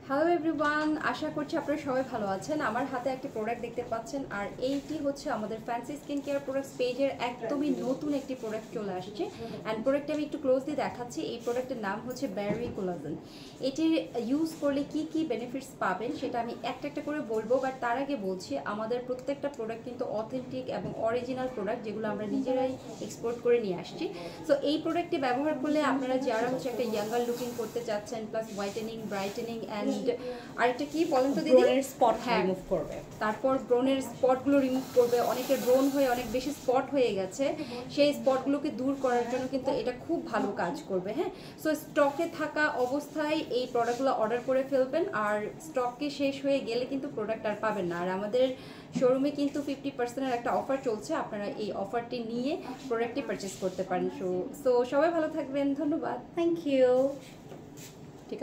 Hello everyone, আশা করছি আপনারা সবাই ভালো আছেন। আমার হাতে একটা প্রোডাক্ট দেখতে পাচ্ছেন, আর এইটি হচ্ছে আমাদের ফ্যান্সি স্কিন কেয়ার প্রোডাক্টস পেজের একদমই নতুন একটি প্রোডাক্ট চলে আসছে। অ্যান্ড প্রোডাক্টটা আমি একটু ক্লোজলি দেখাচ্ছি। এই প্রোডাক্টের নাম হচ্ছে বেরি কোলাজেন। এটির ইউজ করলে কি কি বেনিফিটস পাবেন সেটা আমি একটা একটা করে বলবো, বাট তার আগে বলছি আমাদের প্রত্যেকটা প্রোডাক্ট কিন্তু অথেন্টিক এবং অরিজিনাল প্রোডাক্ট, যেগুলো আমরা নিজেরাই এক্সপোর্ট করে নিয়ে আসছি। সো এই প্রোডাক্টটি ব্যবহার করলে আপনারা যারা হচ্ছে একটা ইয়াঙ্গার লুকিং করতে চাচ্ছেন, প্লাস হোয়াইটেনিং, ব্রাইটেনিং অ্যান্ড আরেকটা কি বলেন তো দিদি, ব্রণের স্পট রিমুভ করবে। তারপর ব্রণের স্পটগুলো রিমুভ করবে। অনেকের ব্রণ হয়ে অনেক বেশি স্পট হয়ে গেছে, সেই স্পটগুলোকে দূর করার জন্য কিন্তু এটা খুব ভালো কাজ করবে। হ্যাঁ, সো স্টকে থাকা অবস্থায় এই প্রোডাক্টগুলো অর্ডার করে ফেলবেন, আর স্টকে শেষ হয়ে গেলে কিন্তু প্রোডাক্ট আর পাবেন না। আর আমাদের শোরুমে কিন্তু 50%-এর একটা অফার চলছে, আপনারা এই অফারটি নিয়ে প্রোডাক্টটি পারচেস করতে পারেন। সো সবাই ভালো থাকবেন, ধন্যবাদ। Thank you.